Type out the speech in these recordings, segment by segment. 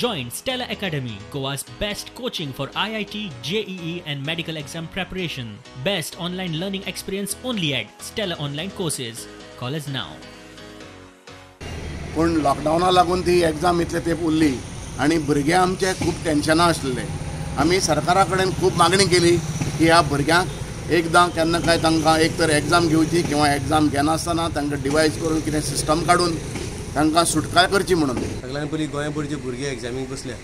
Join Stella Academy, Goa's best coaching for IIT, JEE and medical exam preparation. Best online learning experience only at Stella Online Courses. Call us now. पण लॉकडावना लागून ती exam इतले तेंप उरली आणि भुरगे आमचे खूब टेन्शना आसले. आमी सरकारा कडेन खूब मागणी केली की ह्या भुरग्यांक एकदां केन्ना काय तांकां एक तर एग्जाम घेवची किंवा एग्जाम घेनासतना तांकां डिवायस करून कितें सिस्टम काडून तांकां सुटकाय करची म्हणून. सगळ्यान पयलीं गोंयभरचे भुरगे एग्जामीक बसल्या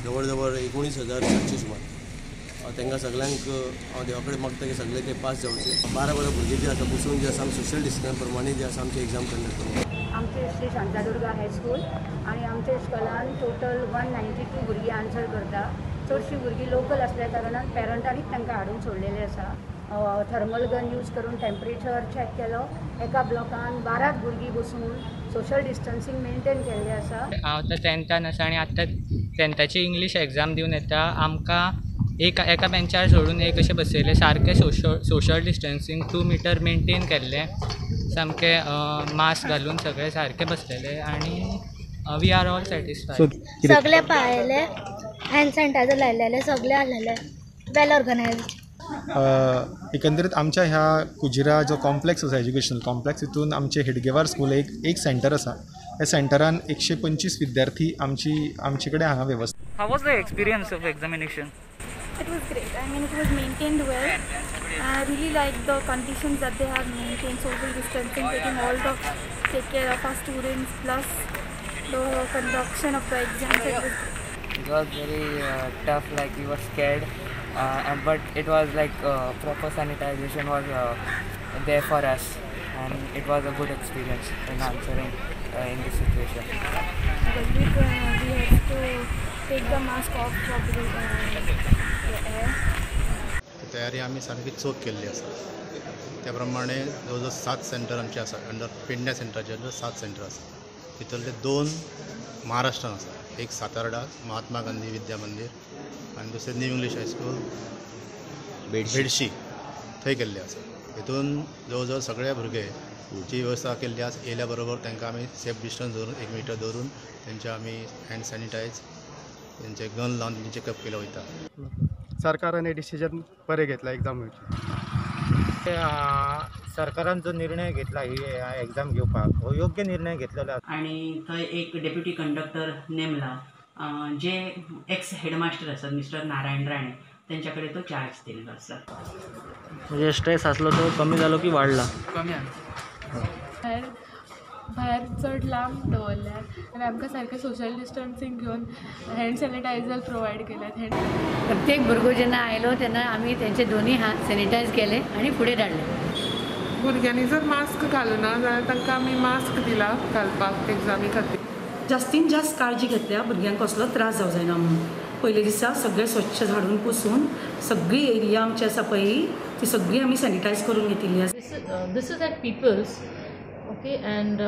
जवळ जवळ 19,700 सुमार. तांकां सगळ्यांक हांव देवा कडेन मागता की सगळे ते पास जावचे. 12 भुरगे जे आसा बसून जे आसा आमी सोशल डिस्टन्स प्रमाणे जे आसा आमचे एग्जाम कंडक्ट करता. आमचे श्री शांतादुर्गा हायस्कूल आणि आमच्या स्कुलान टोटल 192 भुरगीं आन्सर करता. चडशीं भुरगीं लोकल असल्या कारणान पेरंटांनीच तांकां हाडून सोडलेले आसा. थर्मल गन यूज करून टेम्परेचर चॅक केलो. एका ब्लॉकान 12 भुरगीं बसून सोशल डिस्टन्सिंग मेंटेन केल्लें आसा. हांव तर 10थान आसा आनी आतां 10थाची इंग्लीश एग्जाम दिवन येता. आमकां एका बेंचार सोडून एक अशें बसयलें, सारकें सोशल डिस्टन्सिंग 2 मीटर मेंटेन केल्लें, सामकें मास्क घालून सगळे सारके बसलेले आणि वी आर ऑल सॅटिस्फायड. सगळे पाळले, हँड सॅनिटायझर लायलेले, सगळे आसलेले, वेल ऑर्गनायज्ड. एकंदरीत आमच्या ह्या कुजिरा जो कॉम्प्लेक्स आसा, एज्युकेशनल कॉम्प्लेक्स, हितून आमचे हेडगेवार स्कूल एक सेंटर आसा. ह्या सेंटरान 125 विद्यार्थी आमचे कडेन हांगा वेवस्था. How was the experience of examination? It was great. I mean, it was maintained well. I really like the conditions that they have maintained, social distancing, take care of our students, plus the conduction of the exams. It was very tough, like we were scared, but it was like proper sanitization was there for us, and it was a good experience in answering in this situation. But we have to take the mask off for the air. तयारी आमी सामकी चोख केल्ली आसा. त्या प्रमाणे जवळ 7 centre आमचे आसा. अंडर पेडण्या सेंटराचे अंडर 7 सेंटर आसा. भितरले 2 महाराष्ट्रान आसा. एक सातार्डा महात्मा गांधी विद्या मंदिर आनी दुसरें न्यू इंग्लीश हायस्कूल बेडशी थंय केल्ले आसा. हितून जवळ जवळ सगळे भुरगे जी वेवस्था केल्ली आसा येयल्या बरोबर तांकां आमी सेफ डिस्टन्स दवरून 1 मीटर दवरून तेंचे आमी हँड सॅनिटायज तेंचे गन लावन तेंचे चेकअप केलं वयता. सरकारान डिसिजन बरें घेतला एग्जाम घेवची. सरकारान जो निर्णय घेतला ही एग्जाम घेवपाक हो योग्य निर्णय घेतलेलो आसा. आणि थंय एक डेप्युटी कंडक्टर नेमला, जे एक्स हेडमास्टर आसात मिस्टर नारायण राणे, त्यांच्याकडे तो चार्ज दिलेला आसा. म्हणजे स्ट्रेस असलो तो कमी झालो की वाढला? कमी आला. भायर चड लांब दवरल्यात आनी आमकां सारकें सोशल डिस्टन्सिंग घेवन हँड सॅनिटायझर प्रोवायड केल्यात. प्रत्येक भुरगो जेन्ना आयलो तेन्ना आमी तेंचे दोन्ही हात सॅनिटायज केले आणि पुढे धाडले. भुरग्यांनी जर मास्क घालूना जाल्यार तांकां आमी मास्क दिला घालपाक एग्जामी खातीर. जास्तीत जास्त काळजी घेतल्या भुरग्यांक कसलो त्रास जावं जायना म्हणून. पयले दिसा सगळे स्वच्छ झाडून पुसून सगळी एरिया आमची आसा पळय ती सगळी आमी सॅनिटायज करून घेतिल्ली आसा. This is at People's. Okay, and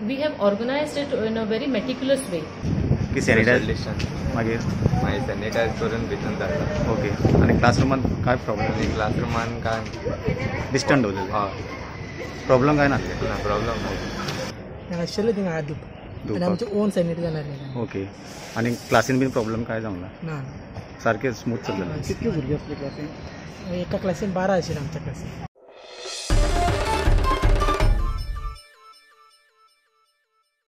we have organized it in a very meticulous way. की सॅनिटायज मागीर सॅनिटायज करून भितून धाडटा. ओके. आनी क्लासरुमान काय प्रॉब्लेम? क्लासरुमान काय डिस्टन्स दवरलेले? हय. प्रॉब्लेम काय नासले? ना प्रॉब्लेम ना. आशिल्ले थिंगा हात दिवपाक आनी आमचे ओन सॅनिटायझर घातलेले. ओके. आनी क्लासीन बीन प्रॉब्लेम काय जावना? ना सारकें स्मूथ चल्लेलें? कितले भुरगे आसले क्लासीन? एका क्लासीन 12 आशिल्ले आमच्या क्लासीन.